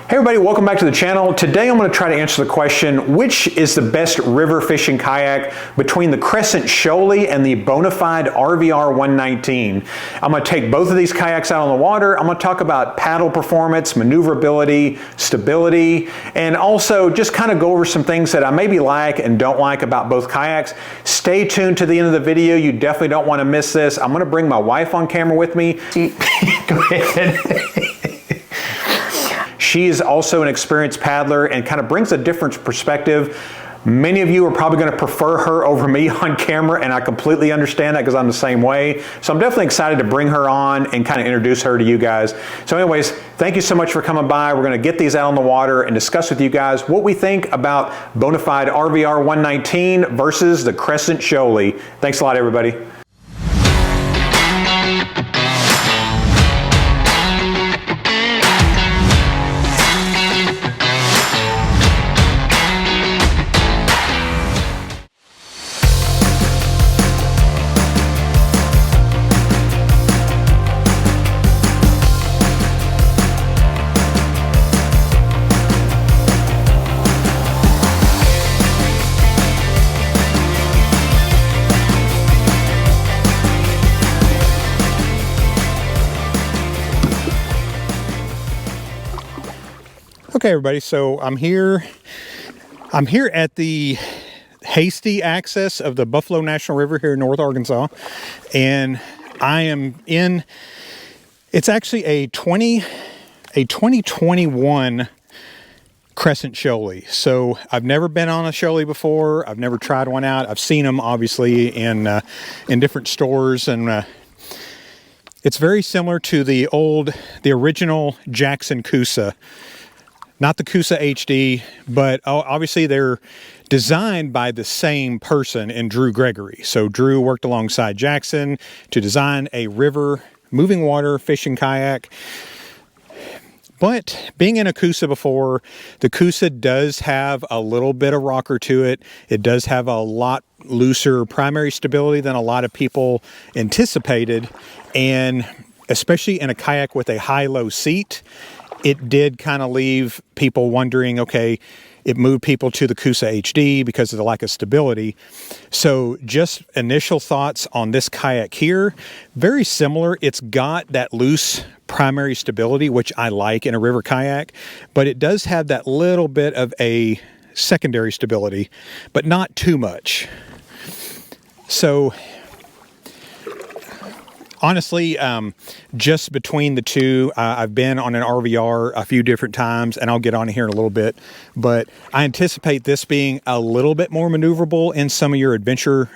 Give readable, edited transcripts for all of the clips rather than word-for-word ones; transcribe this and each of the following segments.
Hey everybody, welcome back to the channel. Today I'm going to try to answer the question, which is the best river fishing kayak between the Crescent Shoalie and the Bonafide RVR119. I'm going to take both of these kayaks out on the water. I'm going to talk about paddle performance, maneuverability, stability, and also just kind of go over some things that I maybe like and don't like about both kayaks. Stay tuned to the end of the video. You definitely don't want to miss this. I'm going to bring my wife on camera with me. Go ahead. She is also an experienced paddler and kind of brings a different perspective. Many of you are probably going to prefer her over me on camera, and I completely understand that because I'm the same way. So I'm definitely excited to bring her on and kind of introduce her to you guys. So anyways, thank you so much for coming by. We're going to get these out on the water and discuss with you guys what we think about Bonafide RVR119 versus the Crescent Shoalie. Thanks a lot, everybody. Okay, everybody, so I'm here at the hasty access of the Buffalo National River here in North Arkansas, and I am in, it's actually a 2021 Crescent Shoalie. So I've never been on a Shoalie before. I've never tried one out. I've seen them obviously in different stores, and it's very similar to the original Jackson Coosa. Not the Coosa HD, but obviously they're designed by the same person in Drew Gregory. So Drew worked alongside Jackson to design a river moving water fishing kayak. But being in a Coosa before, the Coosa does have a little bit of rocker to it. It does have a lot looser primary stability than a lot of people anticipated. And especially in a kayak with a high-low seat, it did kind of leave people wondering, okay, it moved people to the Coosa HD because of the lack of stability. So just initial thoughts on this kayak here, very similar. It's got that loose primary stability, which I like in a river kayak, but it does have that little bit of a secondary stability, but not too much. So honestly, just between the two, I've been on an RVR a few different times, and I'll get on here in a little bit, but I anticipate this being a little bit more maneuverable in some of your adventure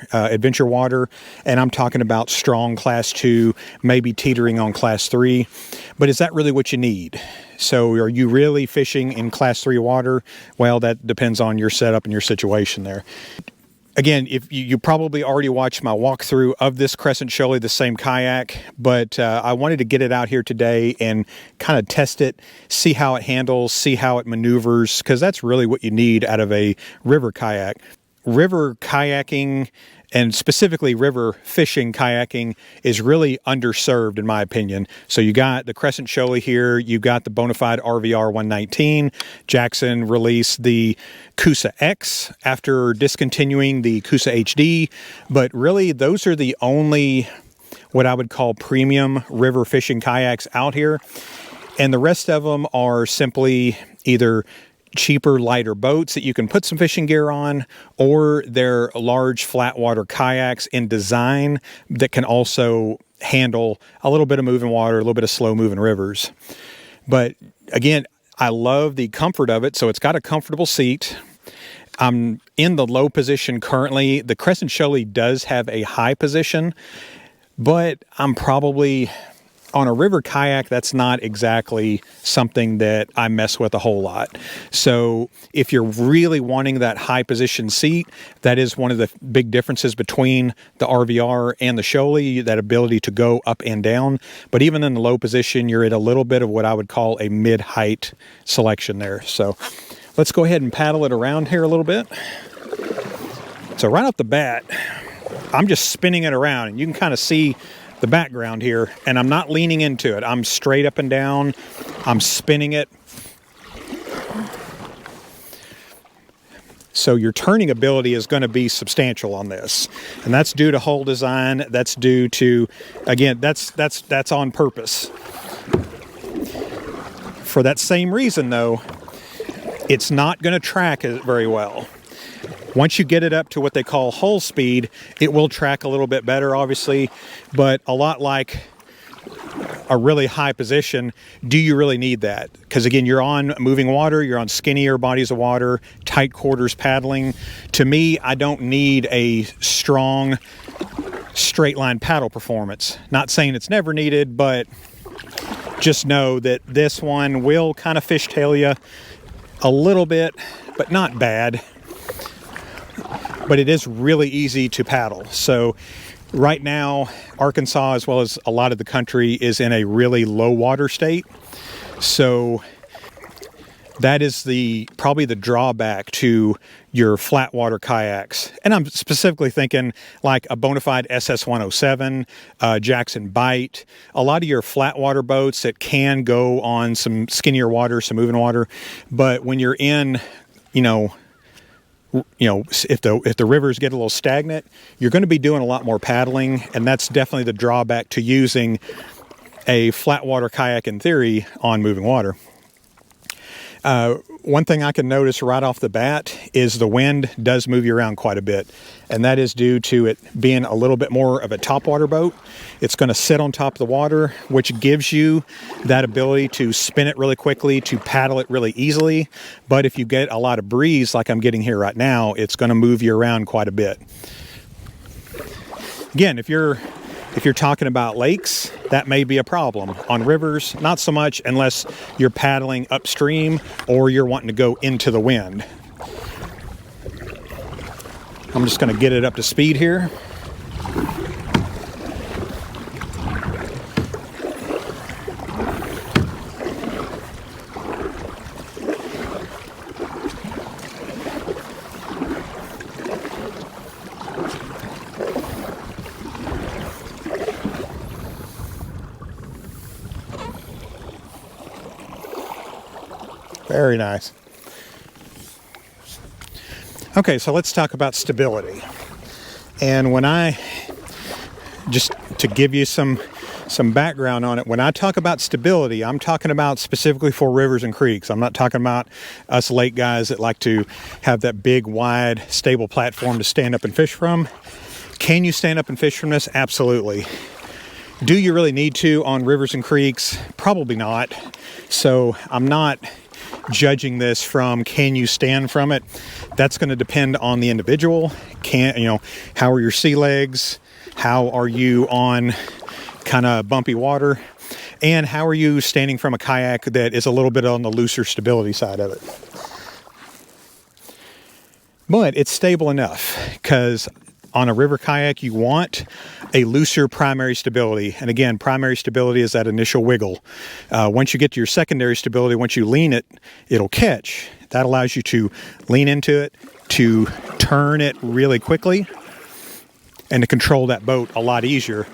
water, and I'm talking about strong class 2, maybe teetering on class 3, but is that really what you need? So are you really fishing in class 3 water? Well, that depends on your setup and your situation there. Again, if you probably already watched my walkthrough of this Crescent Shoalie, the same kayak, but I wanted to get it out here today and kind of test it, see how it handles, see how it maneuvers, because that's really what you need out of a river kayak. River kayaking, and specifically river fishing kayaking, is really underserved in my opinion. So you got the Crescent Shoalie here, you got the Bonafide RVR119. Jackson released the Coosa X after discontinuing the Coosa HD, but really those are the only what I would call premium river fishing kayaks out here, and the rest of them are simply either cheaper, lighter boats that you can put some fishing gear on, or they're large flat water kayaks in design that can also handle a little bit of moving water, a little bit of slow moving rivers. But again, I love the comfort of it. So it's got a comfortable seat. I'm in the low position currently. The Crescent Shoalie does have a high position, but I'm probably on a river kayak, that's not exactly something that I mess with a whole lot. So if you're really wanting that high position seat, that is one of the big differences between the RVR and the Shoalie, that ability to go up and down. But even in the low position, you're at a little bit of what I would call a mid-height selection there. So let's go ahead and paddle it around here a little bit. So right off the bat, I'm just spinning it around, and you can kind of see the background here, and I'm not leaning into it. I'm straight up and down. I'm spinning it. So your turning ability is going to be substantial on this. And that's due to hull design. That's due to, again, that's on purpose. For that same reason, though, it's not going to track it very well. Once you get it up to what they call hull speed, it will track a little bit better, obviously, but a lot like a really high position, do you really need that? Because again, you're on moving water, you're on skinnier bodies of water, tight quarters paddling. To me, I don't need a strong straight line paddle performance. Not saying it's never needed, but just know that this one will kind of fishtail you a little bit, but not bad. But it is really easy to paddle. So right now, Arkansas, as well as a lot of the country, is in a really low water state. So that is probably the drawback to your flat water kayaks. And I'm specifically thinking like a Bonafide SS107, Jackson Bite, a lot of your flat water boats that can go on some skinnier water, some moving water. But when you're in, if the rivers get a little stagnant, you're going to be doing a lot more paddling, and that's definitely the drawback to using a flat water kayak in theory on moving water. One thing I can notice right off the bat is the wind does move you around quite a bit, and that is due to it being a little bit more of a topwater boat. It's going to sit on top of the water, which gives you that ability to spin it really quickly, to paddle it really easily. But if you get a lot of breeze like I'm getting here right now, it's going to move you around quite a bit. Again, if you're talking about lakes, that may be a problem. On rivers, not so much unless you're paddling upstream or you're wanting to go into the wind. I'm just going to get it up to speed here. Very nice. Okay, so let's talk about stability. And just to give you some background on it, when I talk about stability, I'm talking about specifically for rivers and creeks. I'm not talking about us lake guys that like to have that big, wide, stable platform to stand up and fish from. Can you stand up and fish from this? Absolutely. Do you really need to on rivers and creeks? Probably not. So I'm not judging this from can you stand from it. That's going to depend on the individual. How are your sea legs? How are you on kind of bumpy water? And how are you standing from a kayak that is a little bit on the looser stability side of it? But it's stable enough, because on a river kayak, you want a looser primary stability. And again, primary stability is that initial wiggle. Once you get to your secondary stability, once you lean it, it'll catch. That allows you to lean into it, to turn it really quickly, and to control that boat a lot easier.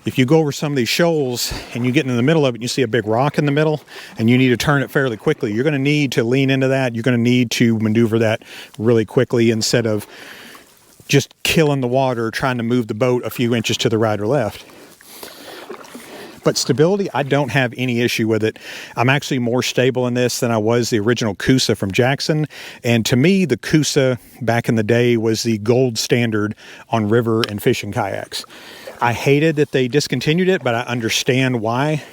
If you go over some of these shoals and you get in the middle of it and you see a big rock in the middle and you need to turn it fairly quickly, you're going to need to lean into that. You're going to need to maneuver that really quickly instead of just killing the water trying to move the boat a few inches to the right or left. But stability, I don't have any issue with it. I'm actually more stable in this than I was the original Coosa from Jackson. And to me, the Coosa back in the day was the gold standard on river and fishing kayaks. I hated that they discontinued it, but I understand why.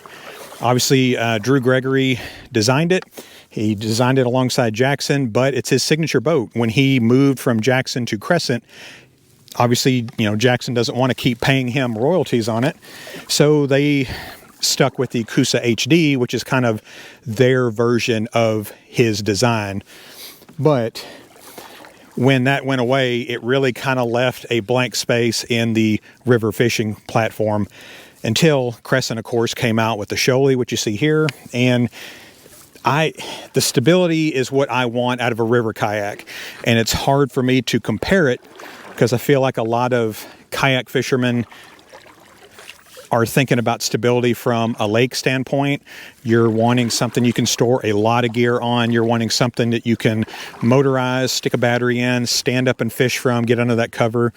Obviously, Drew Gregory designed it. He designed it alongside Jackson, but it's his signature boat. When he moved from Jackson to Crescent, obviously, Jackson doesn't want to keep paying him royalties on it. So they stuck with the Coosa HD, which is kind of their version of his design. But when that went away, it really kind of left a blank space in the river fishing platform until Crescent, of course, came out with the Shoalie, which you see here. And the stability is what I want out of a river kayak. And it's hard for me to compare it because I feel like a lot of kayak fishermen are thinking about stability from a lake standpoint, you're wanting something you can store a lot of gear on, you're wanting something that you can motorize, stick a battery in, stand up and fish from, get under that cover.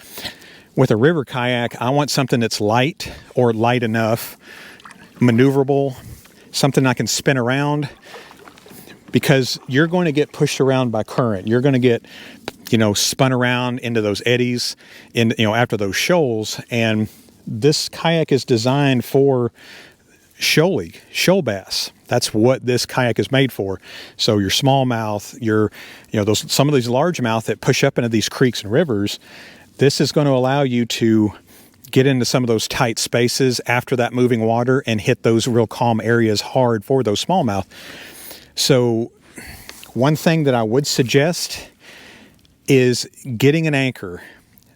With a river kayak, I want something that's light or light enough, maneuverable, something I can spin around, because you're going to get pushed around by current. You're going to get, spun around into those eddies, after those shoals. And this kayak is designed for shoal bass. That's what this kayak is made for. So your smallmouth, some of these largemouth that push up into these creeks and rivers, this is going to allow you to get into some of those tight spaces after that moving water and hit those real calm areas hard for those smallmouth. So one thing that I would suggest is getting an anchor.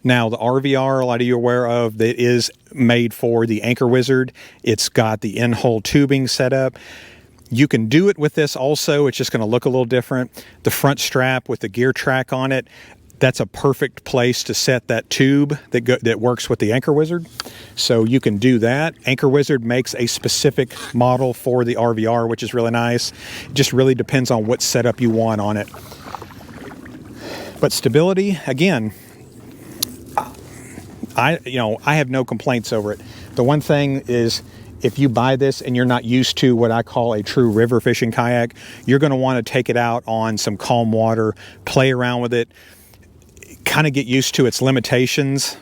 Now, the RVR, a lot of you are aware of, that is made for the Anchor Wizard. It's got the in-hole tubing set up. You can do it with this also. It's just going to look a little different. The front strap with the gear track on it, that's a perfect place to set that tube that works with the Anchor Wizard. So you can do that. Anchor Wizard makes a specific model for the RVR, which is really nice. It just really depends on what setup you want on it. But stability, again, I have no complaints over it. The one thing is, if you buy this and you're not used to what I call a true river fishing kayak, you're going to want to take it out on some calm water, play around with it, kind of get used to its limitations,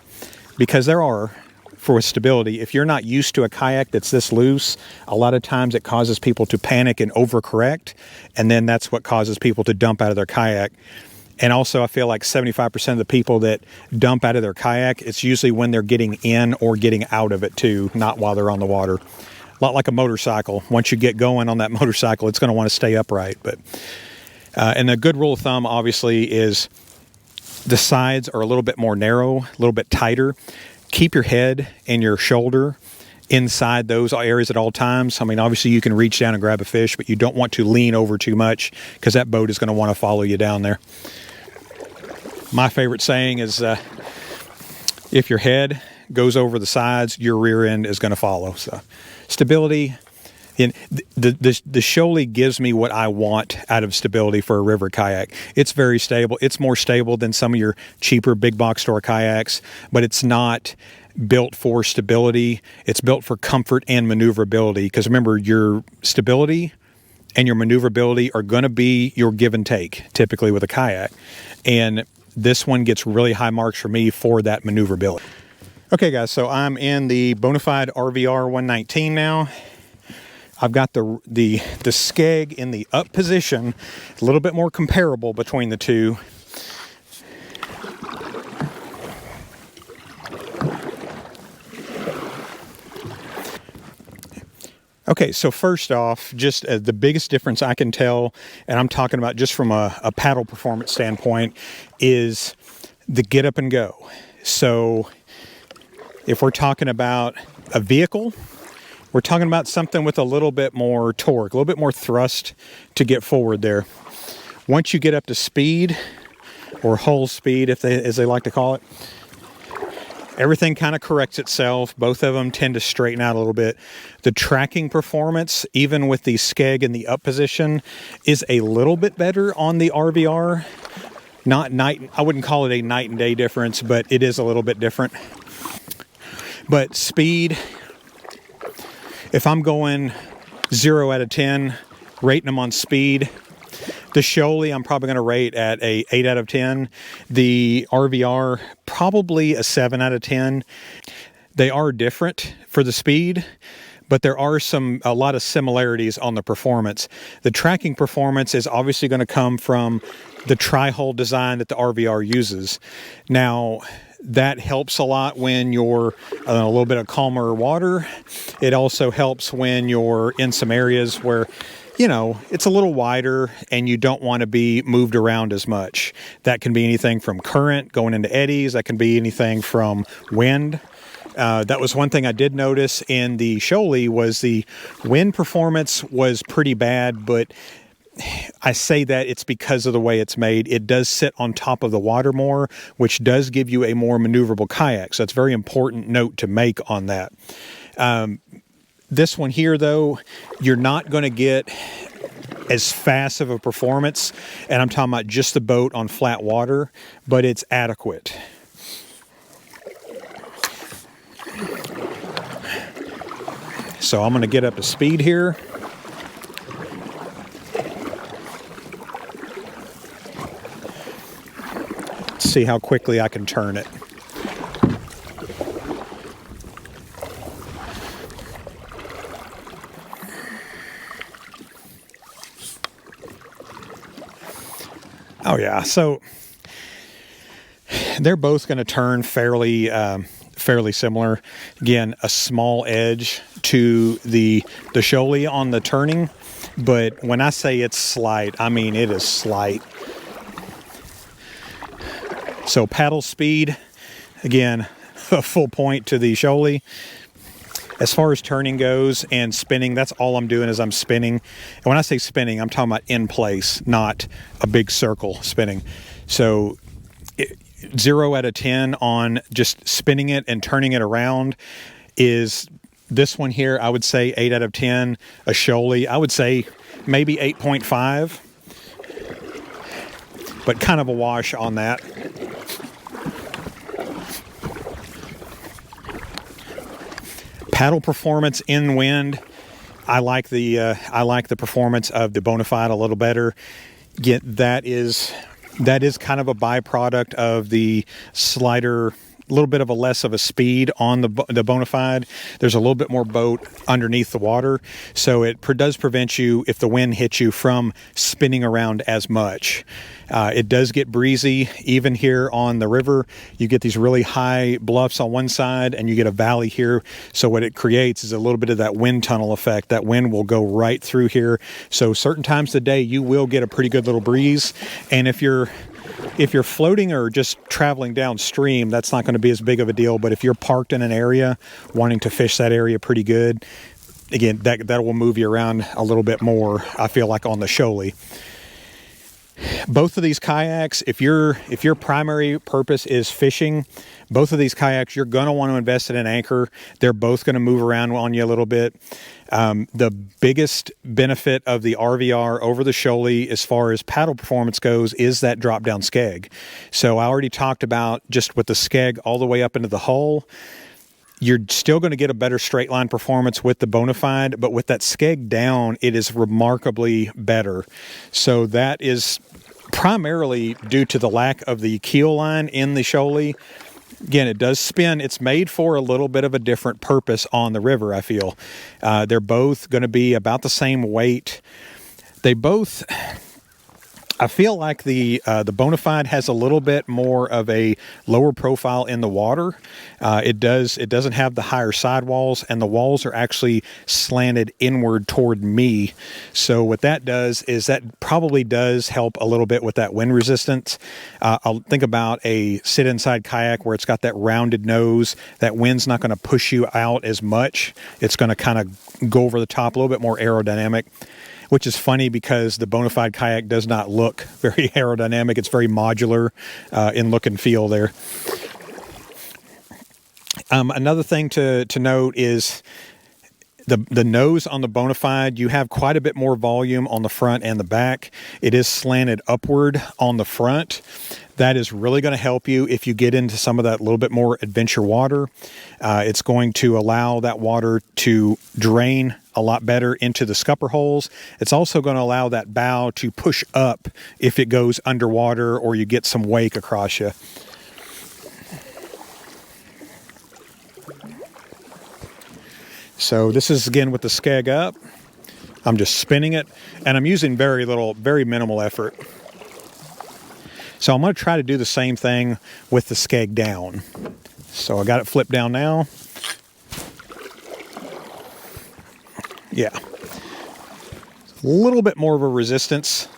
because there are, for stability, if you're not used to a kayak that's this loose, a lot of times it causes people to panic and overcorrect, and then that's what causes people to dump out of their kayak. And also, I feel like 75% of the people that dump out of their kayak, it's usually when they're getting in or getting out of it too, not while they're on the water. A lot like a motorcycle. Once you get going on that motorcycle, it's going to want to stay upright. And a good rule of thumb, obviously, is the sides are a little bit more narrow, a little bit tighter. Keep your head and your shoulder inside those areas at all times. I mean, obviously, you can reach down and grab a fish, but you don't want to lean over too much, because that boat is going to want to follow you down there. My favorite saying is, if your head goes over the sides, your rear end is going to follow. So stability, the Shoalie gives me what I want out of stability for a river kayak. It's very stable. It's more stable than some of your cheaper big box store kayaks, but it's not built for stability. It's built for comfort and maneuverability, because remember, your stability and your maneuverability are going to be your give and take, typically with a kayak. And this one gets really high marks for me for that maneuverability. Okay, guys, so I'm in the Bonafide RVR119 now. I've got the skeg in the up position, a little bit more comparable between the two. Okay, so first off, just the biggest difference I can tell, and I'm talking about just from a paddle performance standpoint, is the get up and go. So if we're talking about a vehicle, we're talking about something with a little bit more torque, a little bit more thrust to get forward there. Once you get up to speed, or hull speed, as they like to call it, everything kind of corrects itself. Both of them tend to straighten out a little bit. The tracking performance, even with the skeg in the up position, is a little bit better on the RVR. I wouldn't call it a night and day difference, but it is a little bit different. But speed, if I'm going 0 out of 10, rating them on speed, the Shoalie, I'm probably going to rate at a 8 out of 10. The RVR, probably a 7 out of 10. They are different for the speed, but there are a lot of similarities on the performance. The tracking performance is obviously going to come from the tri-hull design that the RVR uses. Now, that helps a lot when you're in a little bit of calmer water. It also helps when you're in some areas where, it's a little wider and you don't want to be moved around as much. That can be anything from current going into eddies. That can be anything from wind. That was one thing I did notice in the Shoalie, was the wind performance was pretty bad, but I say that it's because of the way it's made. It does sit on top of the water more, which does give you a more maneuverable kayak. So that's a very important note to make on that. This one here, though, you're not going to get as fast of a performance, and I'm talking about just the boat on flat water, but it's adequate. So I'm going to get up to speed here. See how quickly I can turn it. Oh yeah, so they're both going to turn fairly similar. Again, a small edge to the Shoalie on the turning, but when I say it's slight, I mean it is slight. So paddle speed, again, a full point to the Shoalie. As far as turning goes and spinning, that's all I'm doing is I'm spinning. And when I say spinning, I'm talking about in place, not a big circle spinning. So 0 out of 10 on just spinning it and turning it around is this one here. I would say 8 out of 10. A Shoalie, I would say maybe 8.5, but kind of a wash on that. Paddle performance in wind, I like the performance of the Bonafide a little better. Yet that is kind of a byproduct of the slighter, a little bit of a less of a speed on the Bonafide. There's a little bit more boat underneath the water, so it does prevent you, if the wind hits you, from spinning around as much. It does get breezy even here on the river. You get these really high bluffs on one side and you get a valley here. So what it creates is a little bit of that wind tunnel effect. That wind will go right through here. So certain times of the day you will get a pretty good little breeze. And if you're floating or just traveling downstream, that's not going to be as big of a deal. But if you're parked in an area wanting to fish that area pretty good, again, that will move you around a little bit more, I feel like, on the Shoalie. Both of these kayaks, if your primary purpose is fishing, both of these kayaks, you're going to want to invest in an anchor. They're both going to move around on you a little bit. The biggest benefit of the RVR over the Shoalie as far as paddle performance goes is that drop down skeg. So I already talked about just with the skeg all the way up into the hull. You're still going to get a better straight line performance with the Bonafide, but with that skeg down, it is remarkably better. So that is primarily due to the lack of the keel line in the Shoalie. Again, it does spin. It's made for a little bit of a different purpose on the river, I feel. They're both going to be about the same weight. They both... I feel like the Bonafide has a little bit more of a lower profile in the water. It doesn't have the higher sidewalls, and the walls are actually slanted inward toward me. So what that does is that probably does help a little bit with that wind resistance. I'll think about a sit inside kayak where it's got that rounded nose. That wind's not going to push you out as much. It's going to kind of go over the top, a little bit more aerodynamic. Which is funny because the Bonafide kayak does not look very aerodynamic. It's very modular in look and feel there. Another thing to note is the nose on the Bonafide. You have quite a bit more volume on the front and the back. It is slanted upward on the front. That is really going to help you if you get into some of that little bit more adventure water. It's going to allow that water to drain a lot better into the scupper holes. It's also going to allow that bow to push up if it goes underwater or you get some wake across you. So this is again with the skeg up. I'm just spinning it and I'm using very minimal effort. So I'm going to try to do the same thing with the skeg down. So I got it flipped down now. Yeah. A little bit more of a resistance.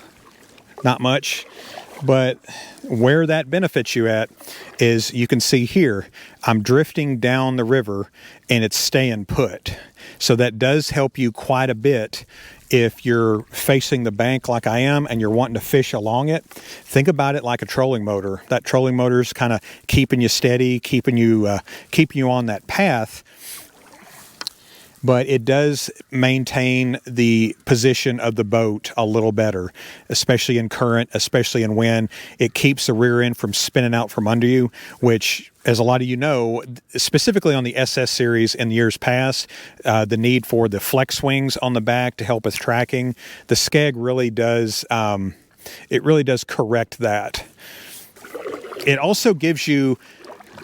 Not much. But where that benefits you at is you can see here, I'm drifting down the river and it's staying put. So that does help you quite a bit if you're facing the bank like I am and you're wanting to fish along it. Think about it like a trolling motor. That trolling motor is kind of keeping you steady, keeping you on that path. but it does maintain the position of the boat a little better, especially in current, especially in wind. It keeps the rear end from spinning out from under you, which, as a lot of you know, specifically on the SS series in years past, the need for the flex wings on the back to help with tracking, the Skeg really does, it really does correct that. It also gives you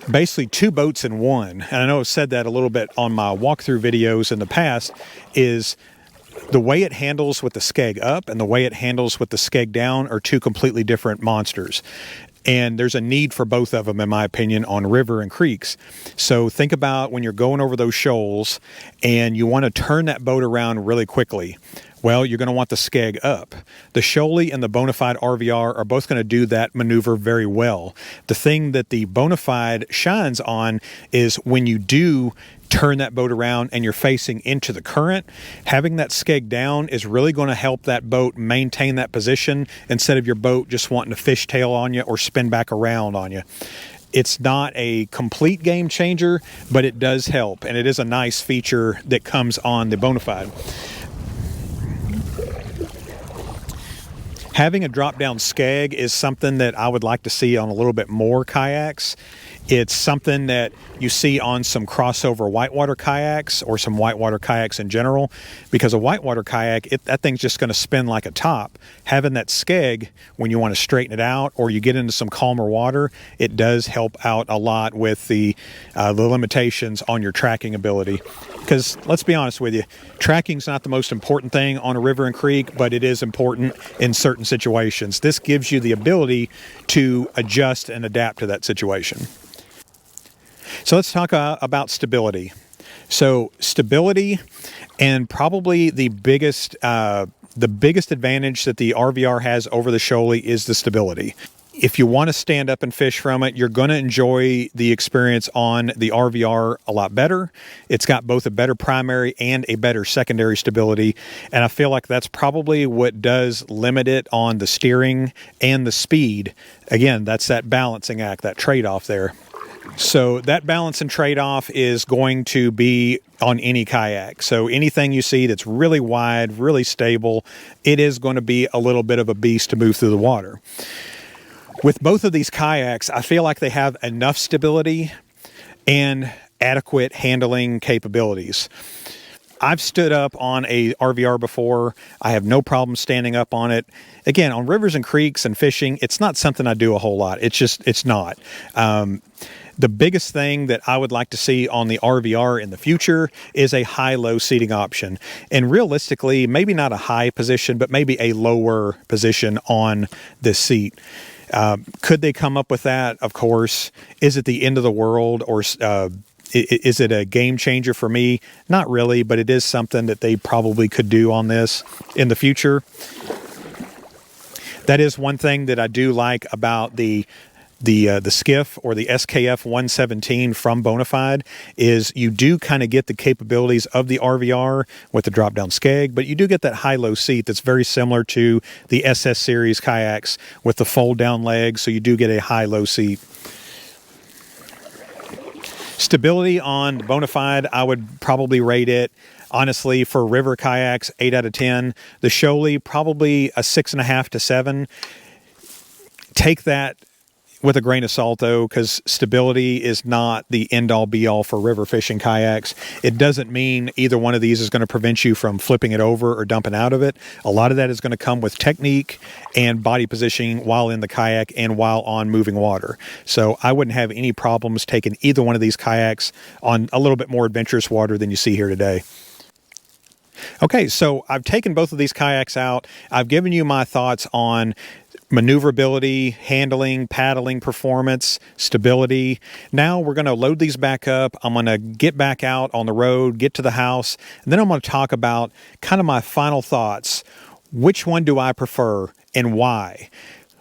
basically two boats in one, and I know I've said that a little bit on my walkthrough videos in the past, is the way it handles with the Skeg up and the way it handles with the Skeg down are two completely different monsters. And there's a need for both of them, in my opinion, on river and creeks. So think about when you're going over those shoals and you want to turn that boat around really quickly. Well, you're going to want the Skeg up. The Shoalie and the Bonafide RVR are both going to do that maneuver very well. The thing that the Bonafide shines on is when you do turn that boat around and you're facing into the current, having that Skeg down is really going to help that boat maintain that position instead of your boat just wanting to fishtail on you or spin back around on you. It's not a complete game changer, but it does help, and it is a nice feature that comes on the Bonafide. Having a drop-down Skeg is something that I would like to see on a little bit more kayaks. It's something that you see on some crossover whitewater kayaks or some whitewater kayaks in general, because a whitewater kayak, that thing's just going to spin like a top. Having that Skeg when you want to straighten it out or you get into some calmer water, it does help out a lot with the limitations on your tracking ability. Because let's be honest with you, tracking's not the most important thing on a river and creek, but it is important in certain situations. This gives you the ability to adjust and adapt to that situation. So let's talk about stability. So stability, and probably the biggest advantage that the RVR has over the Shoalie is the stability. If you want to stand up and fish from it, you're going to enjoy the experience on the RVR a lot better. It's got both a better primary and a better secondary stability, and I feel like that's probably what does limit it on the steering and the speed. Again, that's that balancing act, that trade-off there. So that balance and trade-off is going to be on any kayak. So anything you see that's really wide, really stable, it is going to be a little bit of a beast to move through the water. With both of these kayaks, I feel like they have enough stability and adequate handling capabilities. I've stood up on a RVR before. I have no problem standing up on it. Again, on rivers and creeks and fishing, it's not something I do a whole lot. It's not. The biggest thing that I would like to see on the RVR in the future is a high-low seating option. And realistically, maybe not a high position, but maybe a lower position on this seat. Could they come up with that? Of course. Is it the end of the world, or is it a game changer for me? Not really, but it is something that they probably could do on this in the future. That is one thing that I do like about the skiff, or the SKF 117 from Bonafide, is you do kind of get the capabilities of the RVR with the drop-down Skeg, but you do get that high-low seat that's very similar to the SS series kayaks with the fold-down legs, so you do get a high-low seat. Stability on Bonafide, I would probably rate it, honestly, for river kayaks, 8 out of 10. The Shoalie, probably a 6.5 to 7. Take that with a grain of salt, though, because stability is not the end-all be-all for river fishing kayaks. It doesn't mean either one of these is going to prevent you from flipping it over or dumping out of it. A lot of that is going to come with technique and body positioning while in the kayak and while on moving water. So I wouldn't have any problems taking either one of these kayaks on a little bit more adventurous water than you see here today. Okay, so I've taken both of these kayaks out. I've given you my thoughts on maneuverability, handling, paddling performance, stability. Now we're going to load these back up. I'm going to get back out on the road, get to the house, and then I'm going to talk about kind of my final thoughts. Which one do I prefer and why?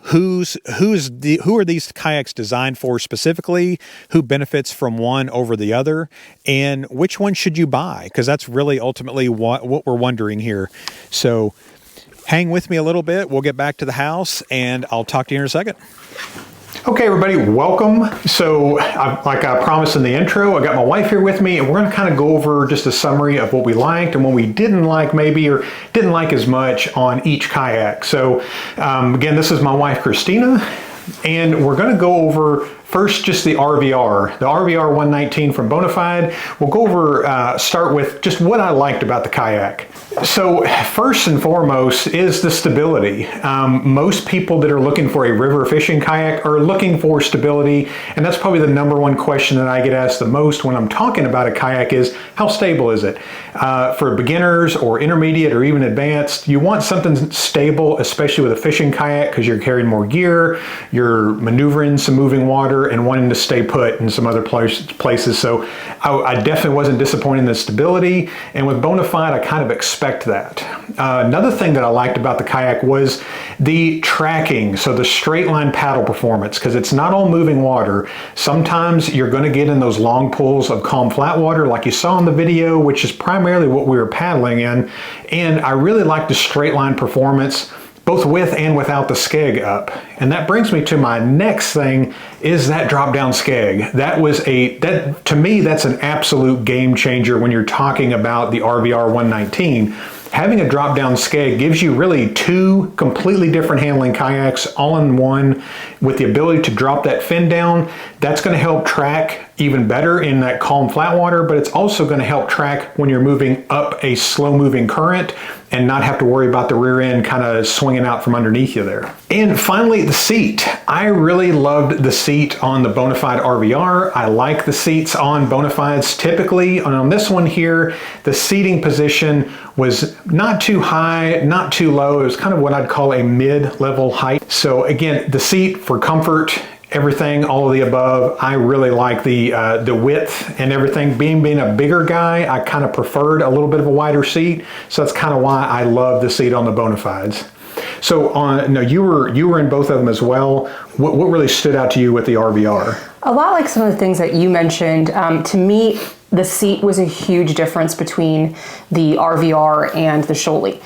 Who are these kayaks designed for specifically? Who benefits from one over the other? And which one should you buy? Because that's really ultimately what we're wondering here. So hang with me a little bit. We'll get back to the house, and I'll talk to you in a second. Okay, everybody, welcome. So, like I promised in the intro, I got my wife here with me, and we're going to kind of go over just a summary of what we liked and what we didn't like maybe, or didn't like as much on each kayak. So, again, this is my wife, Christina, and we're going to go over first just the RVR119 from Bonafide. We'll go over, start with just what I liked about the kayak. So first and foremost is the stability. Most people that are looking for a river fishing kayak are looking for stability, and that's probably the #1 question that I get asked the most when I'm talking about a kayak is, how stable is it? For beginners or intermediate or even advanced, you want something stable, especially with a fishing kayak, because you're carrying more gear, you're maneuvering some moving water, and wanting to stay put in some other places. So I definitely wasn't disappointed in the stability, and with Bonafide I kind of expect that. Another thing that I liked about the kayak was the tracking, so the straight line paddle performance, because it's not all moving water. Sometimes you're going to get in those long pools of calm flat water like you saw in the video, which is primarily what we were paddling in, and I really liked the straight line performance both with and without the skeg up. And that brings me to my next thing, is that drop down skeg. That to me, that's an absolute game changer when you're talking about the RVR119. Having a drop down skeg gives you really two completely different handling kayaks all in one, with the ability to drop that fin down. That's going to help track even better in that calm flat water, but it's also going to help track when you're moving up a slow moving current and not have to worry about the rear end kind of swinging out from underneath you there. And finally, the seat. I really loved the seat on the Bonafide RVR. I like the seats on Bonafides typically, and on this one here, the seating position was not too high, not too low. It was kind of what I'd call a mid-level height. So again, the seat for comfort, everything, all of the above. I really like the width and everything. Being a bigger guy, I kind of preferred a little bit of a wider seat. So that's kind of why I love the seat on the Bonafides. So you were in both of them as well. What really stood out to you with the RVR? A lot like some of the things that you mentioned. To me, the seat was a huge difference between the RVR and the Shoalie.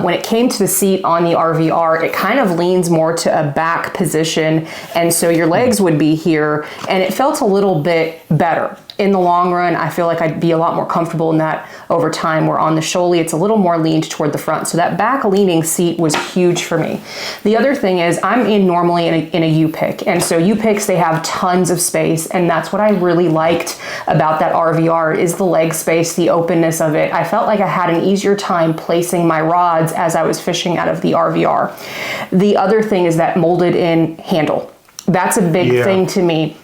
When it came to the seat on the RVR, it kind of leans more to a back position, and so your legs would be here, and it felt a little bit better. In the long run, I feel like I'd be a lot more comfortable in that over time, where on the Shoalie, it's a little more leaned toward the front. So that back leaning seat was huge for me. The other thing is I'm normally in a U-pick. And so U-picks, they have tons of space. And that's what I really liked about that RVR is the leg space, the openness of it. I felt like I had an easier time placing my rods as I was fishing out of the RVR. The other thing is that molded in handle. That's a big thing to me,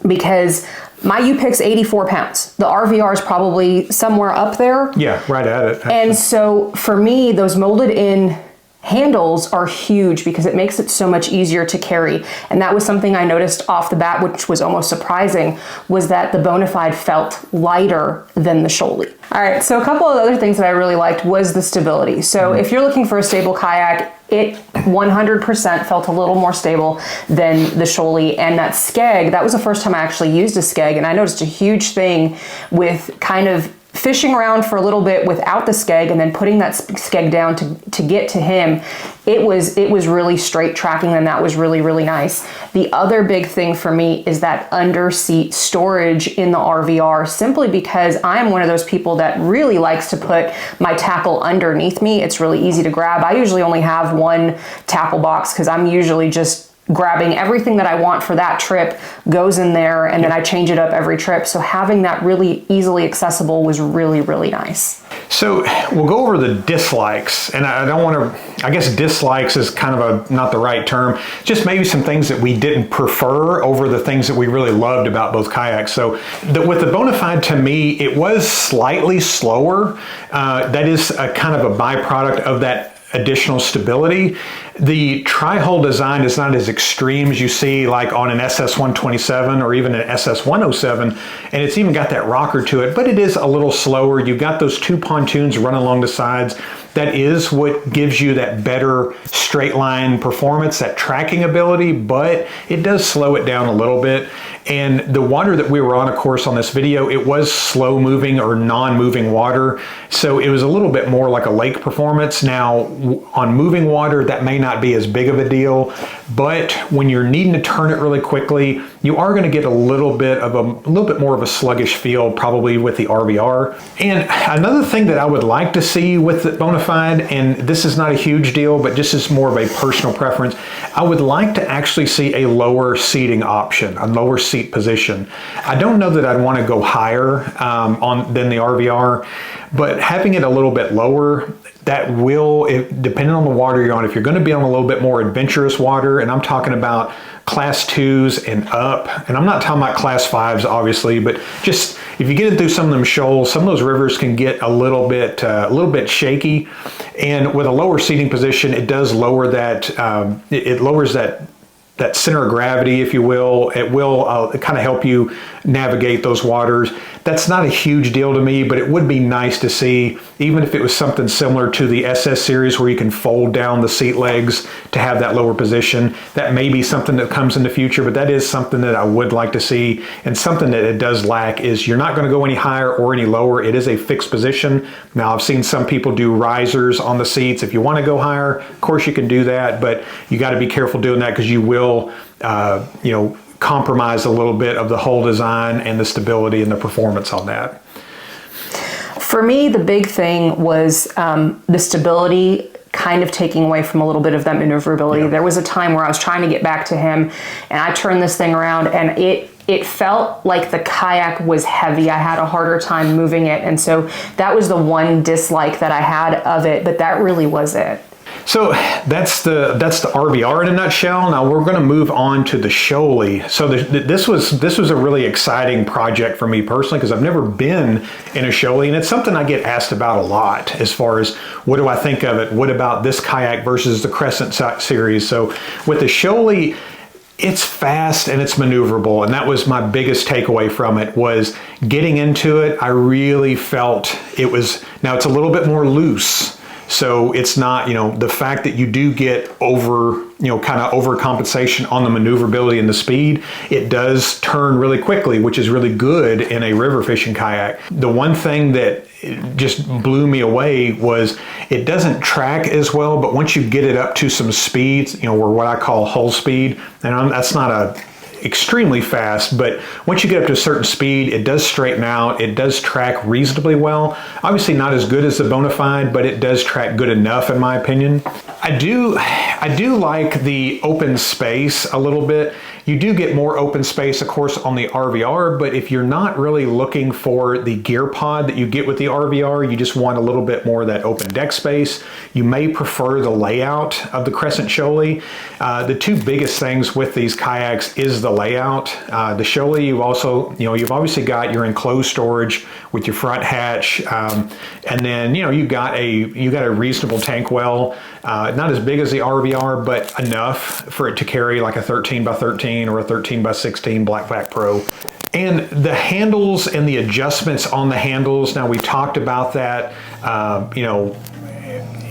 because my U-pick's 84 pounds. The RVR is probably somewhere up there. Yeah, right at it. And so for me, those molded in handles are huge because it makes it so much easier to carry. And that was something I noticed off the bat, which was almost surprising, was that the Bonafide felt lighter than the Shoalie. All right, so a couple of other things that I really liked was the stability. So if you're looking for a stable kayak, it 100% felt a little more stable than the Shoalie. And that skeg, that was the first time I actually used a skeg, and I noticed a huge thing with kind of fishing around for a little bit without the skeg and then putting that skeg down to get to him. It was really straight tracking, and that was really, really nice. The other big thing for me is that under seat storage in the RVR, simply because I'm one of those people that really likes to put my tackle underneath me. It's really easy to grab. I usually only have one tackle box because I'm usually just grabbing everything that I want for that trip, goes in there, and then I change it up every trip. So having that really easily accessible was really, really nice. So we'll go over the dislikes, and I don't want to, I guess dislikes is kind of not the right term, just maybe some things that we didn't prefer over the things that we really loved about both kayaks. So with the Bonafide, to me, it was slightly slower. That is a kind of a byproduct of that additional stability. The tri-hull design is not as extreme as you see like on an SS127 or even an SS107, and it's even got that rocker to it, but it is a little slower. You've got those two pontoons running along the sides. That is what gives you that better straight line performance, that tracking ability, but it does slow it down a little bit. And the water that we were on, of course, on this video, it was slow moving or non-moving water. So it was a little bit more like a lake performance. Now on moving water, that may not not be as big of a deal, but when you're needing to turn it really quickly, you are going to get a little bit more of a sluggish feel probably with the RVR. And another thing that I would like to see with the Bonafide, and this is not a huge deal, but just as more of a personal preference, I would like to actually see a lower seating option, a lower seat position. I don't know that I'd want to go higher than the RVR, but having it a little bit lower, that will, depending on the water you're on, if you're going to be on a little bit more adventurous water, and I'm talking about class 2s and up, and I'm not talking about class 5s obviously, but just if you get into some of them shoals, some of those rivers can get a little bit shaky, and with a lower seating position, it does lower that, it lowers that center of gravity, if you will. It will kind of help you navigate those waters. That's not a huge deal to me, but it would be nice to see, even if it was something similar to the SS series where you can fold down the seat legs to have that lower position. That may be something that comes in the future, but that is something that I would like to see. And something that it does lack is you're not going to go any higher or any lower. It is a fixed position. Now, I've seen some people do risers on the seats. If you want to go higher, of course you can do that, but you got to be careful doing that because you will, compromise a little bit of the whole design and the stability and the performance on that. For me, the big thing was the stability kind of taking away from a little bit of that maneuverability. Yeah. There was a time where I was trying to get back to him and I turned this thing around and it felt like the kayak was heavy. I had a harder time moving it. And so that was the one dislike that I had of it, but that really was it. So that's the RVR in a nutshell. Now we're going to move on to the Shoalie. So this was a really exciting project for me personally because I've never been in a Shoalie, and it's something I get asked about a lot as far as what do I think of it? What about this kayak versus the Crescent series? So with the Shoalie, it's fast and it's maneuverable, and that was my biggest takeaway from it. Was getting into it, I really felt it was, now it's a little bit more loose. So it's not, the fact that you do get kind of overcompensation on the maneuverability and the speed, it does turn really quickly, which is really good in a river fishing kayak. The one thing that just blew me away was it doesn't track as well, but once you get it up to some speeds, or what I call hull speed, and that's not extremely fast, but once you get up to a certain speed, it does straighten out. It does track reasonably well. Obviously not as good as the Bonafide, but it does track good enough in my opinion. I do like the open space a little bit. You do get more open space, of course, on the RVR, but if you're not really looking for the gear pod that you get with the RVR, you just want a little bit more of that open deck space, you may prefer the layout of the Crescent Shoalie. The two biggest things with these kayaks is the layout. The Shoalie, you've obviously got your enclosed storage with your front hatch, and then you got a reasonable tank well, not as big as the RVR, but enough for it to carry like a 13 by 13 or a 13 by 16 Blackback Pro. And the handles and the adjustments on the handles, now we talked about that,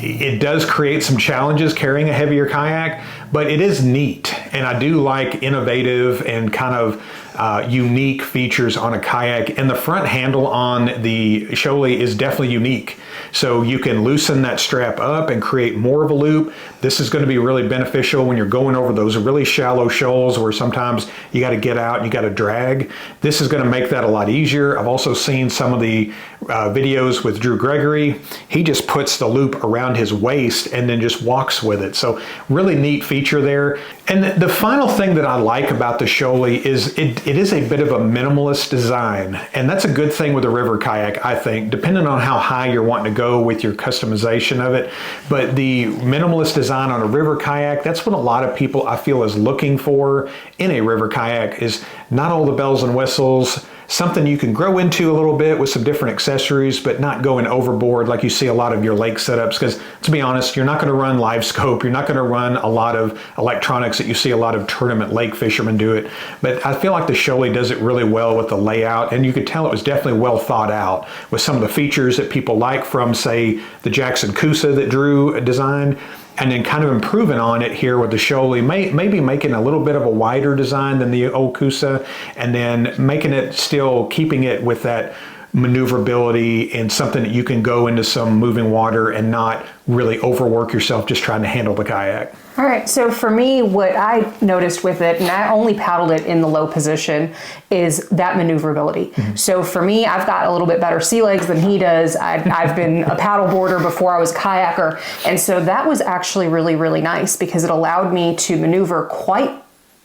it does create some challenges carrying a heavier kayak, but it is neat. And I do like innovative and kind of unique features on a kayak. And the front handle on the Shoalie is definitely unique. So you can loosen that strap up and create more of a loop. This is going to be really beneficial when you're going over those really shallow shoals where sometimes you got to get out and you got to drag. This is going to make that a lot easier. I've also seen some of the videos with Drew Gregory. He just puts the loop around his waist and then just walks with it. So really neat feature there. And the final thing that I like about the Shoalie is it is a bit of a minimalist design. And that's a good thing with a river kayak, I think, depending on how high you're wanting to go with your customization of it. But the minimalist design on a river kayak, that's what a lot of people I feel is looking for in a river kayak, is not all the bells and whistles, something you can grow into a little bit with some different accessories, but not going overboard like you see a lot of your lake setups. Because to be honest, you're not going to run live scope. You're not going to run a lot of electronics that you see a lot of tournament lake fishermen do it. But I feel like the Shoalie does it really well with the layout, and you could tell it was definitely well thought out with some of the features that people like from, say, the Jackson Coosa that Drew designed, and then kind of improving on it here with the Shoalie, maybe making a little bit of a wider design than the old Coosa, and then making it still, keeping it with that maneuverability and something that you can go into some moving water and not really overwork yourself just trying to handle the kayak. All right, so for me, what I noticed with it, and I only paddled it in the low position, is that maneuverability. So for me, I've got a little bit better sea legs than he does. I've been a paddle boarder before I was a kayaker, and so that was actually really, really nice because it allowed me to maneuver quite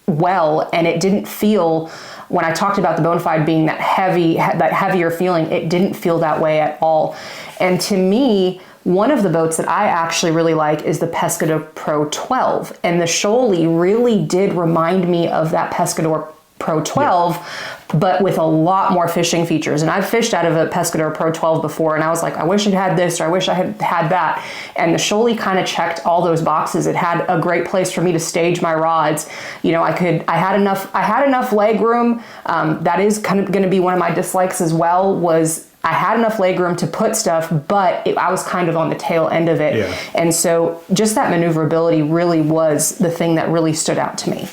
well, and it didn't feel, when I talked about the Bonafide being that heavier feeling, it didn't feel that way at all. And to me, one of the boats that I actually really like is the Pescador Pro 12. And the Shoalie really did remind me of that Pescador Pro 12, but with a lot more fishing features. And I've fished out of a Pescador Pro 12 before, and I was like, I wish it had this, or I wish I had had that. And the Shoalie kind of checked all those boxes. It had a great place for me to stage my rods. You know, I had enough leg room. That is kind of going to be one of my dislikes as well, was I had enough leg room to put stuff, but I was kind of on the tail end of it. Yeah. And so just that maneuverability really was the thing that really stood out to me.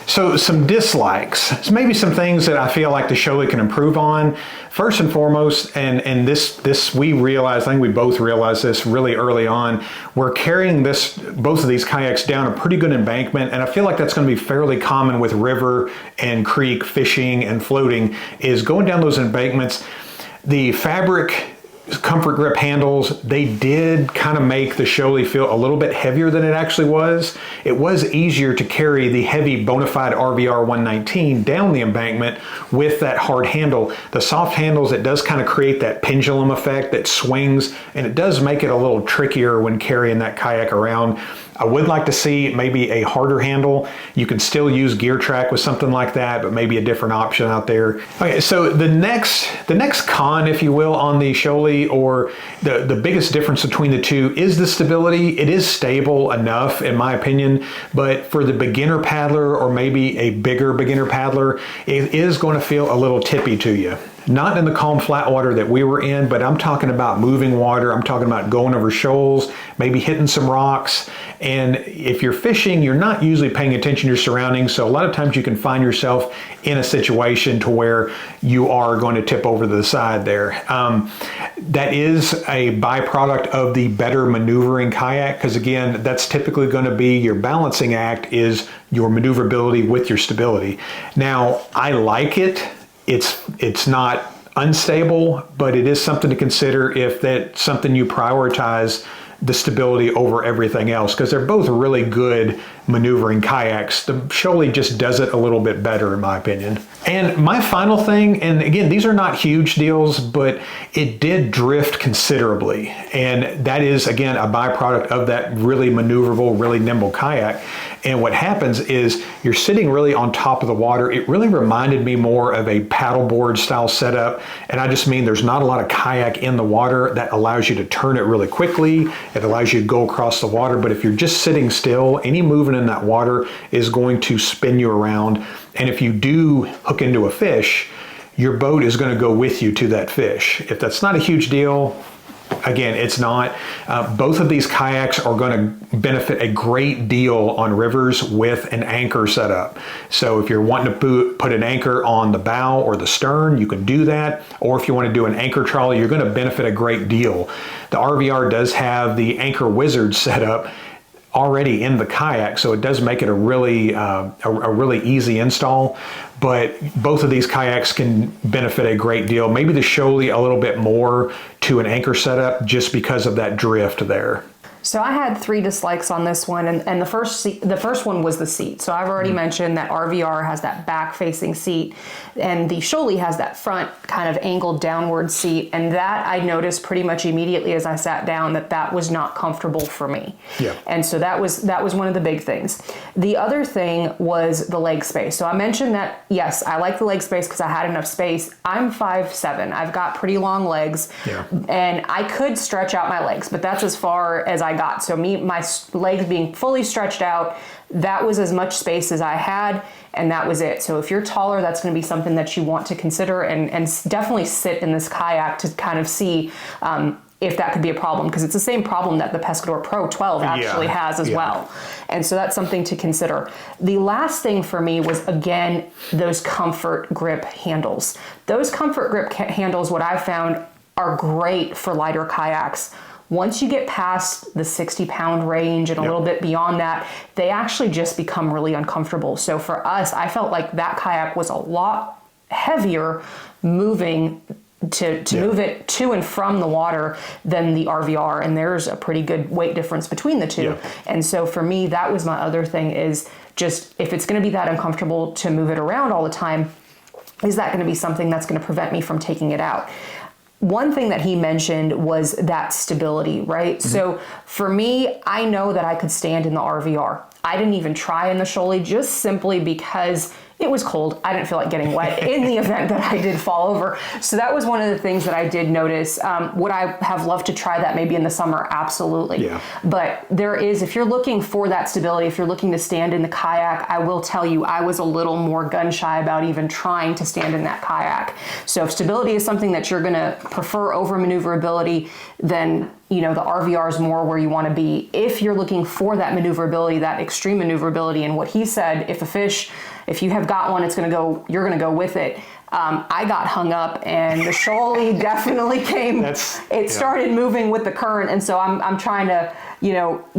So some dislikes, so maybe some things that I feel like the Shoalie can improve on. First and foremost, and this we realized, I think we both realized this really early on, we're carrying both of these kayaks down a pretty good embankment, and I feel like that's going to be fairly common with river and creek fishing and floating, is going down those embankments. The fabric comfort grip handles, they did kind of make the Shoalie feel a little bit heavier than it actually was. It was easier to carry the heavy Bonafide RVR119 down the embankment with that hard handle. The soft handles, it does kind of create that pendulum effect that swings, and it does make it a little trickier when carrying that kayak around. I would like to see maybe a harder handle. You can still use gear track with something like that, but maybe a different option out there. Okay, so the next con, if you will, on the Shoalie, or the biggest difference between the two, is the stability. It is stable enough, in my opinion, but for the beginner paddler, or maybe a bigger beginner paddler, it is going to feel a little tippy to you. Not in the calm flat water that we were in, but I'm talking about moving water. I'm talking about going over shoals, maybe hitting some rocks. And if you're fishing, you're not usually paying attention to your surroundings. So a lot of times you can find yourself in a situation to where you are going to tip over to the side there. That is a byproduct of the better maneuvering kayak, because again, that's typically going to be your balancing act, is your maneuverability with your stability. Now, I like it. It's not unstable, but it is something to consider if that's something you prioritize, the stability over everything else, because they're both really good maneuvering kayaks. The Shoalie just does it a little bit better, in my opinion. And my final thing, and again, these are not huge deals, but it did drift considerably. And that is, again, a byproduct of that really maneuverable, really nimble kayak. And what happens is you're sitting really on top of the water. It really reminded me more of a paddleboard style setup. And I just mean there's not a lot of kayak in the water. That allows you to turn it really quickly. It allows you to go across the water. But if you're just sitting still, any movement in that water is going to spin you around. And if you do hook into a fish, your boat is going to go with you to that fish. If that's not a huge deal, again, it's not. Both of these kayaks are going to benefit a great deal on rivers with an anchor setup. So if you're wanting to put an anchor on the bow or the stern, you can do that. Or if you want to do an anchor trolley, you're going to benefit a great deal. The RVR does have the Anchor Wizard setup already in the kayak, so it does make it a really easy install. But both of these kayaks can benefit a great deal. Maybe the Shoalie a little bit more to an anchor setup, just because of that drift there. So I had 3 dislikes on this one, and the first one was the seat. So I've already mentioned that RVR has that back-facing seat, and the Shoalie has that front kind of angled downward seat, and that I noticed pretty much immediately as I sat down that was not comfortable for me. Yeah. And so that was one of the big things. The other thing was the leg space. So I mentioned that, yes, I like the leg space because I had enough space. I'm 5'7". I've got pretty long legs, and I could stretch out my legs, but that's as far as I got. So my legs being fully stretched out, that was as much space as I had, and that was it. So if you're taller, that's going to be something that you want to consider, and definitely sit in this kayak to kind of see if that could be a problem, because it's the same problem that the Pescador Pro 12 actually has as well. And so that's something to consider. The last thing for me was, again, those comfort grip handles. Those comfort grip handles, what I found, are great for lighter kayaks. Once you get past the 60-pound range and a little bit beyond that, they actually just become really uncomfortable. So for us, I felt like that kayak was a lot heavier moving to move it to and from the water than the RVR, and there's a pretty good weight difference between the two. And so for me, that was my other thing, is just, if it's going to be that uncomfortable to move it around all the time, is that going to be something that's going to prevent me from taking it out? One thing that he mentioned was that stability, right? So for me, I know that I could stand in the RVR. I didn't even try in the Shoalie, just simply because it was cold. I didn't feel like getting wet in the event that I did fall over. So that was one of the things that I did notice. Would I have loved to try that maybe in the summer? Absolutely. But there is, if you're looking for that stability, if you're looking to stand in the kayak, I will tell you, I was a little more gun shy about even trying to stand in that kayak. So if stability is something that you're gonna prefer over maneuverability, then the RVR is more where you want to be. If you're looking for that maneuverability, that extreme maneuverability, and what he said, if you have got one, you're gonna go with it. I got hung up, and the Shoalie definitely came. It started moving with the current, and so I'm trying to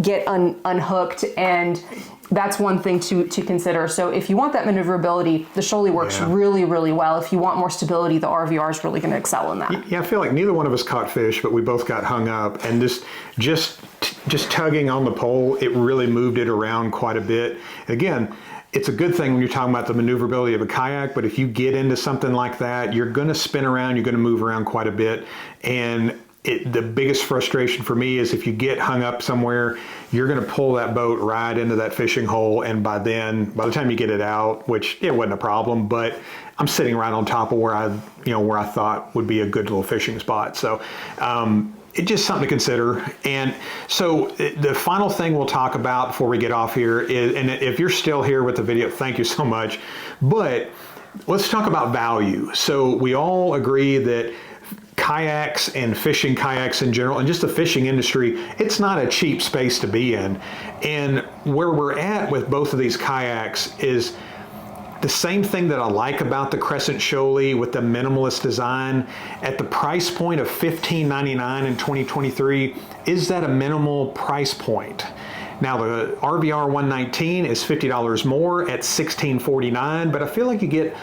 get unhooked, and that's one thing to consider. So if you want that maneuverability, the Shoalie works really, really well. If you want more stability, the RVR is really going to excel in that. Yeah, I feel like neither one of us caught fish, but we both got hung up, and just tugging on the pole, it really moved it around quite a bit. Again, it's a good thing when you're talking about the maneuverability of a kayak, but if you get into something like that, you're going to spin around, you're going to move around quite a bit, and the biggest frustration for me is if you get hung up somewhere, you're going to pull that boat right into that fishing hole, and by the time you get it out, which it wasn't a problem, but I'm sitting right on top of where I thought would be a good little fishing spot. So it's just something to consider. And so the final thing we'll talk about before we get off here is, and if you're still here with the video, thank you so much, but let's talk about value. So we all agree that kayaks and fishing kayaks in general, and just the fishing industry, it's not a cheap space to be in. And where we're at with both of these kayaks is the same thing that I like about the Crescent Shoalie with the minimalist design. At the price point of $15.99 in 2023, is that a minimal price point? Now the RVR119 is $50 more at $16.49, but I feel like you get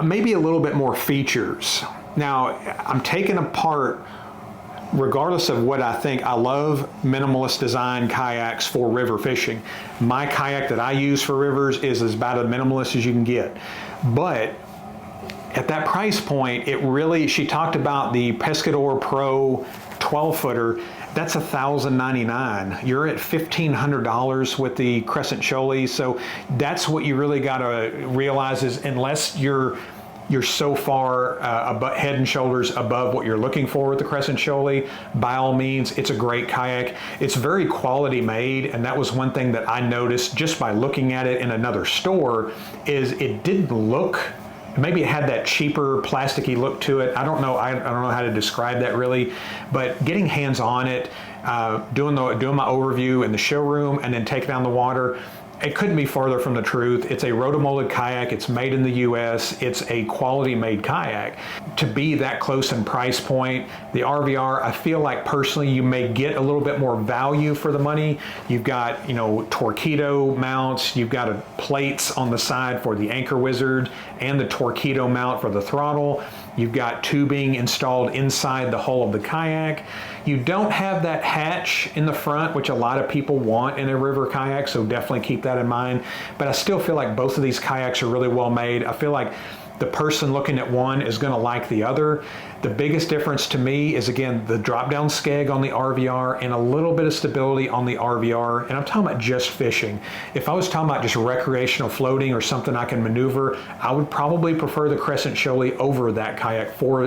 maybe a little bit more features. Now, I'm taking apart, regardless of what I think, I love minimalist design kayaks for river fishing. My kayak that I use for rivers is about as minimalist as you can get. But at that price point, she talked about the Pescador Pro 12-footer, that's $1,099. You're at $1,500 with the Crescent Shoalie. So that's what you really got to realize, is unless you're so far head and shoulders above what you're looking for with the Crescent Shoalie, by all means, it's a great kayak. It's very quality made, and that was one thing that I noticed just by looking at it in another store, is it didn't look, maybe it had that cheaper plasticky look to it. I don't know how to describe that really, but getting hands on it, doing my overview in the showroom and then taking down the water, it couldn't be farther from the truth. It's a rotomolded kayak. It's made in the US. It's a quality made kayak. To be that close in price point, the RVR, I feel like personally you may get a little bit more value for the money. You've got, Torpedo mounts. You've got plates on the side for the anchor wizard and the Torpedo mount for the throttle. You've got tubing installed inside the hull of the kayak. You don't have that hatch in the front, which a lot of people want in a river kayak, so definitely keep that in mind. But I still feel like both of these kayaks are really well made. I feel like the person looking at one is going to like the other. The biggest difference to me is, again, the drop-down skeg on the RVR and a little bit of stability on the RVR. And I'm talking about just fishing. If I was talking about just recreational floating or something I can maneuver, I would probably prefer the Crescent Shoalie over that kayak over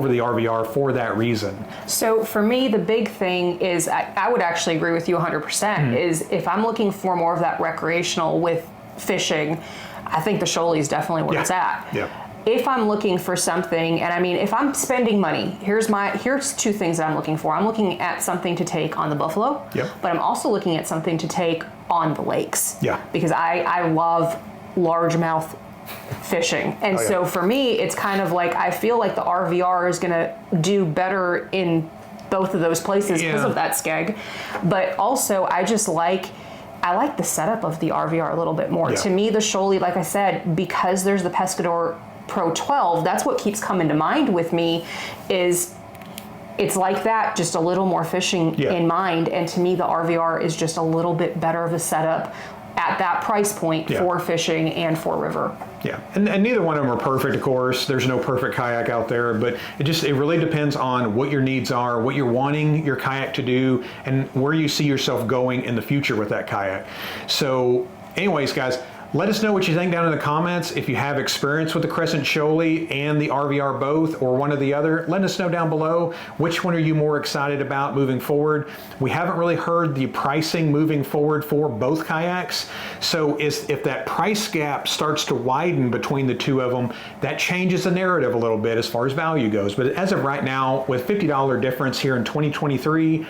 the RVR for that reason. So for me, the big thing is, I would actually agree with you 100%, is if I'm looking for more of that recreational with fishing, I think the Shoalie is definitely where it's at. if I'm looking for something, and I mean, if I'm spending money, here's two things that I'm looking for. I'm looking at something to take on the Buffalo, Yep. but I'm also looking at something to take on the lakes. Yeah. Because I love largemouth fishing. And Oh, yeah. so for me, it's kind of like, I feel like the RVR is gonna do better in both of those places because of that skeg. But also, I like the setup of the RVR a little bit more. Yeah. To me, the Shoalie, like I said, because there's the Pescador Pro 12, that's what keeps coming to mind with me, is it's like that, just a little more fishing in mind. And to me, the RVR is just a little bit better of a setup at that price point for fishing and for river. Yeah, and neither one of them are perfect, of course. There's no perfect kayak out there, but it really depends on what your needs are, what you're wanting your kayak to do, and where you see yourself going in the future with that kayak. So anyways, guys, let us know what you think down in the comments. If you have experience with the Crescent Shoalie and the RVR both, or one or the other, let us know down below. Which one are you more excited about moving forward? We haven't really heard the pricing moving forward for both kayaks. So if that price gap starts to widen between the two of them, that changes the narrative a little bit as far as value goes. But as of right now, with $50 difference here in 2023,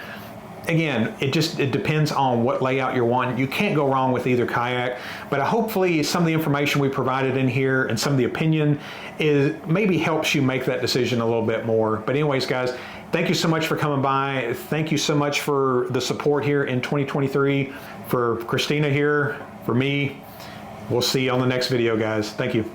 again, it depends on what layout you're wanting. You can't go wrong with either kayak, but hopefully some of the information we provided in here and some of the opinion maybe helps you make that decision a little bit more. But anyways, guys, thank you so much for coming by. Thank you so much for the support here in 2023. For Christina here, for me, we'll see you on the next video, guys. Thank you.